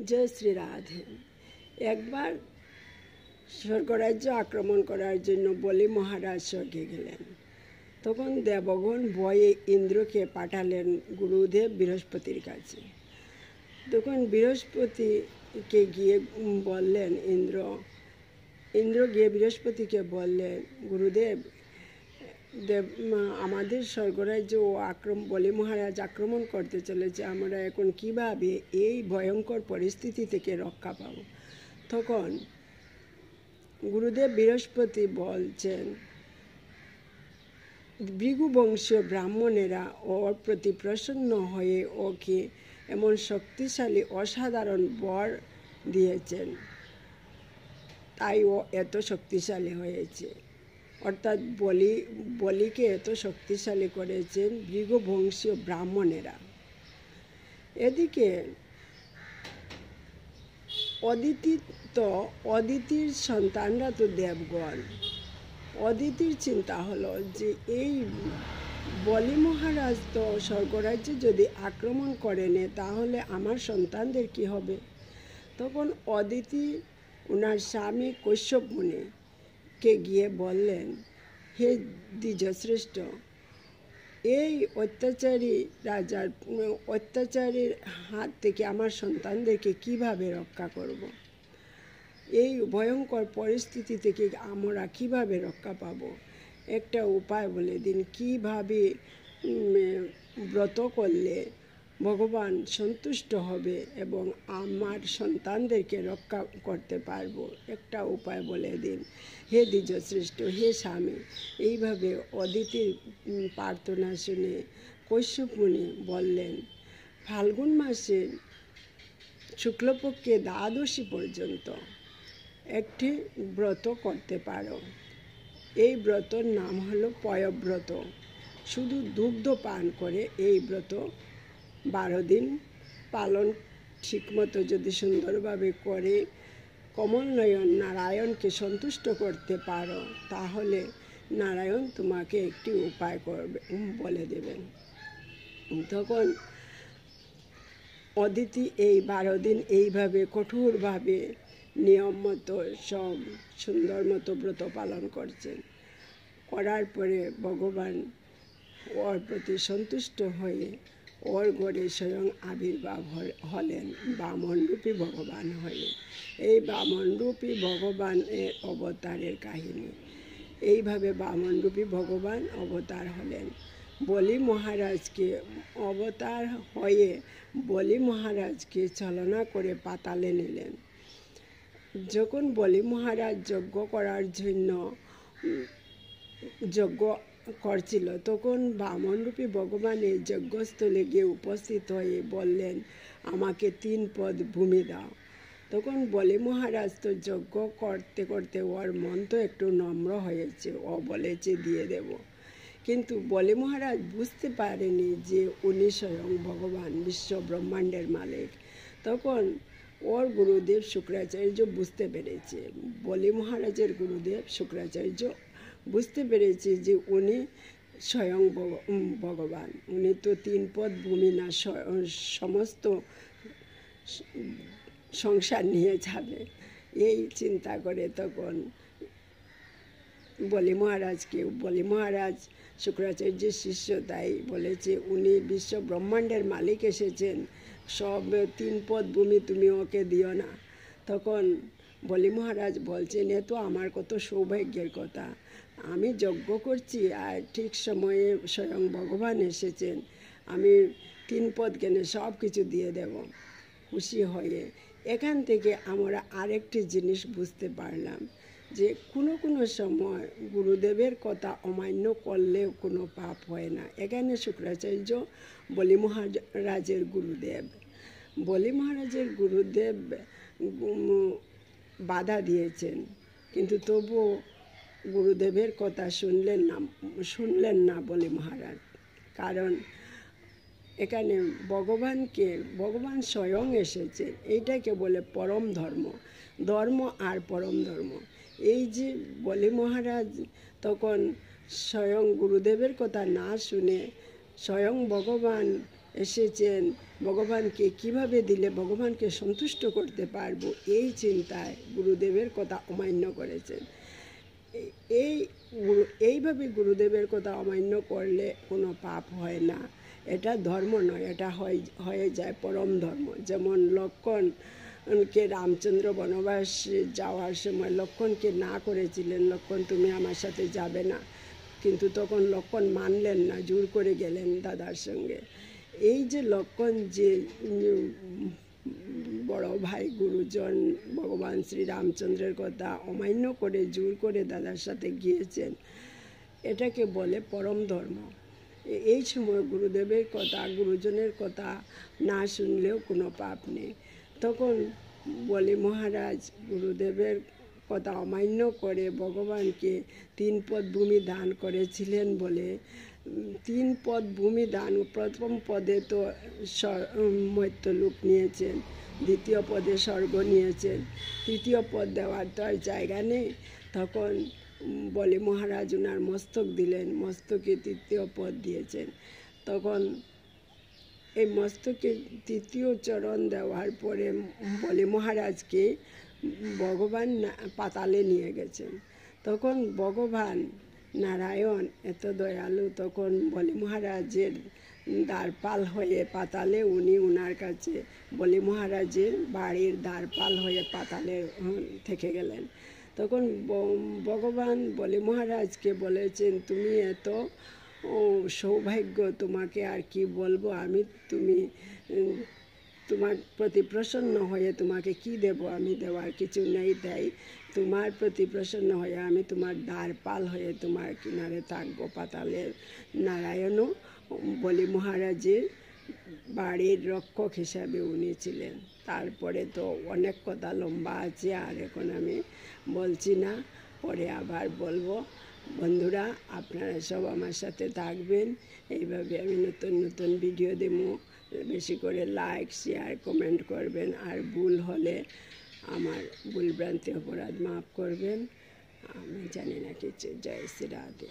জয় শ্রী রাধে। একবার স্বর্গরাজ্য আক্রমণ করার জন্য বলি মহারাজ স্বর্গে গেলেন। তখন দেবগণ ভয়ে ইন্দ্রকে পাঠালেন গুরুদেব বৃহস্পতির কাছে। তখন বৃহস্পতিকে গিয়ে বললেন ইন্দ্র গিয়ে বৃহস্পতিকে বললেন, গুরুদেব, আমাদের স্বর্গরাজ্য বলি মহারাজ আক্রমণ করতে চলেছে, আমরা এখন কিভাবে এই ভয়ঙ্কর পরিস্থিতি থেকে রক্ষা পাব? তখন গুরুদেব বৃহস্পতি বলছেন, ভৃগুবংশীয় ব্রাহ্মণেরা ওর প্রতি প্রসন্ন হয়ে ওকে এমন শক্তিশালী অসাধারণ বর দিয়েছেন, তাই ও এত শক্তিশালী হয়েছে। অর্থাৎ বলিকে এত শক্তিশালী করেছেন ভৃগুবংশীয় ব্রাহ্মণেরা। এদিকে অদিতির সন্তানরা তো দেবগণ। অদিতির চিন্তা হলো যে এই বলি মহারাজ তো স্বর্গরাজ্য যদি আক্রমণ করে নেয় তাহলে আমার সন্তানদের কি হবে? তখন অদিতি ওনার স্বামী কশ্যপ মুনিকে গিয়ে বললেন, হে দ্বিজশ্রেষ্ঠ, এই অত্যাচারীর হাত থেকে আমার সন্তানদেরকে কিভাবে রক্ষা করব? এই ভয়ঙ্কর পরিস্থিতি থেকে আমরা কিভাবে রক্ষা পাব? একটা উপায় বলে দিন, কিভাবে ব্রত করলে ভগবান সন্তুষ্ট হবে এবং আমার সন্তানদেরকে রক্ষা করতে পারবো, একটা উপায় বলে দিন হে দ্বিজশ্রেষ্ঠ, হে স্বামী। এইভাবে অদিতির প্রার্থনা শুনে কশ্যপ মুনি বললেন, ফাল্গুন মাসে শুক্লপক্ষে দ্বাদশী পর্যন্ত একটি ব্রত করতে পারো। এই ব্রতর নাম হলো পয়ব্রত। শুধু দুগ্ধ পান করে এই ব্রত 12 দিন পালন ঠিকমতো যদি সুন্দরভাবে করে কমলনয়ন নারায়ণকে সন্তুষ্ট করতে পারো, তাহলে নারায়ণ তোমাকে একটি উপায় বলে দেবেন। তখন অদিতি এই 12 দিন এইভাবে কঠোরভাবে নিয়ম মতো সব সুন্দর মতো ব্রত পালন করছেন। করার পরে ভগবান ওর প্রতি সন্তুষ্ট হয়ে ওর ঘরে স্বয়ং আবির্ভাব হলেন বামনরূপী ভগবান হয়ে। এই বামনরূপী ভগবানের অবতারের কাহিনী। এইভাবে বামনরূপী ভগবান অবতার হলেন। বলি মহারাজকে অবতার হয়ে বলি মহারাজকে ছলনা করে পাতালে নিলেন। যখন বলি মহারাজ যজ্ঞ করার জন্য যজ্ঞ করছিল, তখন বামনরূপী ভগবানের যজ্ঞস্থলে গিয়ে উপস্থিত হয়ে বললেন, আমাকে 3 পদ ভূমি দাও। তখন বলি মহারাজ তো যজ্ঞ করতে করতে ওর মন তো একটু নম্র হয়েছে, ও বলেছে দিয়ে দেব। কিন্তু বলি মহারাজ বুঝতে পারেনি যে উনি স্বয়ং ভগবান, বিশ্ব ব্রহ্মাণ্ডের মালিক। তখন ওর গুরুদেব শুক্রাচার্য বুঝতে পেরেছে, বলি মহারাজের গুরুদেব শুক্রাচার্য বুঝতে পেরেছে যে উনি স্বয়ং ভগবান। উনি তো 3 পদ ভূমি না সমস্ত সংসার নিয়ে যাবে, এই চিন্তা করে তখন বলি মহারাজ শুক্রাচার্যের শিষ্য, তাই বলেছে উনি বিশ্ব ব্রহ্মাণ্ডের মালিক এসেছেন, সব 3 পদ ভূমি তুমি ওকে দিও না। তখন বলি মহারাজ বলছেন, এ তো আমার কত সৌভাগ্যের কথা, আমি যজ্ঞ করছি আর ঠিক সময়ে স্বয়ং ভগবান এসেছেন, আমি 3 পদ কেন সব কিছু দিয়ে দেব। খুশি হয়ে এখান থেকে আমরা আরেকটি জিনিস বুঝতে পারলাম যে কোনো সময় গুরুদেবের কথা অমান্য করলেও কোনো পাপ হয় না। এখানে শুক্রাচার্য বলি মহারাজের গুরুদেব বাধা দিয়েছেন, কিন্তু তবুও গুরুদেবের কথা শুনলেন না বলি মহারাজ। কারণ এখানে ভগবান স্বয়ং এসেছে, এইটাকে বলে পরম ধর্ম আর পরম ধর্ম। এই যে বলি মহারাজ তখন স্বয়ং গুরুদেবের কথা না শুনে স্বয়ং ভগবান এসেছেন ভগবানকে কিভাবে দিলে ভগবানকে সন্তুষ্ট করতে পারবো, এই চিন্তায় গুরুদেবের কথা অমান্য করেছেন। এইভাবে গুরুদেবের কথা অমান্য করলে কোনো পাপ হয় না। এটা ধর্ম নয়, এটা হয়ে যায় পরম ধর্ম। যেমন লক্ষ্মণকে রামচন্দ্র বনবাস যাওয়ার সময় লক্ষ্মণকে না করেছিলেন, লক্ষ্মণ তুমি আমার সাথে যাবে না, কিন্তু তখন লক্ষ্মণ মানলেন না, জোর করে গেলেন দাদার সঙ্গে। এই যে লক্ষ্মণ যে বড় ভাই গুরুজন ভগবান শ্রী রামচন্দ্রের কথা অমান্য করে জোর করে দাদার সাথে গিয়েছেন, এটাকে বলে পরম ধর্ম। এই সময় গুরুদেবের কথা, গুরুজনের কথা না শুনলেও কোনো পাপ নেই। তখন বলি মহারাজ গুরুদেবের কথা অমান্য করে ভগবানকে 3 পদ ভূমি দান করেছিলেন বলে 3 পদ ভূমি দান, প্রথম পদে তো মর্ত্যলোক নিয়েছেন, দ্বিতীয় পদে স্বর্গ নিয়েছেন, তৃতীয় পদ দেওয়ার তো আর জায়গা নেই। তখন বলে মহারাজ ওনার মস্তক দিলেন, মস্তকে 3য় পদ দিয়েছেন। তখন এই মস্তকে 3য় চরণ দেওয়ার পরে বলে মহারাজকে ভগবান পাতালে নিয়ে গেছেন। তখন ভগবান নারায়ণ এত দয়ালু, তখন বলি মহারাজের দ্বারপাল হয়ে পাতালে উনি ওনার কাছে বলি মহারাজের বাড়ির দ্বারপাল হয়ে পাতালে থেকে গেলেন। তখন ভগবান বলি মহারাজকে বলেছেন তুমি এত সৌভাগ্য, তোমাকে আর কি বলবো আমি, তুমি তোমার প্রতি প্রসন্ন হয়ে তোমাকে কি দেব, আমি দেওয়ার কিছু নেই, তাই তোমার প্রতি প্রসন্ন হয়ে আমি তোমার দ্বারপাল হয়ে তোমার কিনারে থাকবো। পাতালের নারায়ণও বলি মহারাজের বাড়ির রক্ষক হিসাবে উনি ছিলেন। তারপরে তো অনেক কথা লম্বা আছে, আর এখন আমি বলছি না, পরে আবার বলবো। বন্ধুরা আপনারা সব আমার সাথে থাকবেন, এইভাবে আমি নতুন নতুন ভিডিও দেবো। বেশি করে লাইক, শেয়ার, কমেন্ট করবেন, আর ভুল হলে আমার ভুল ভ্রান্তি অপরাধ মাফ করবেন। আমি জানি না কিছু। জয় শ্রী রাধে।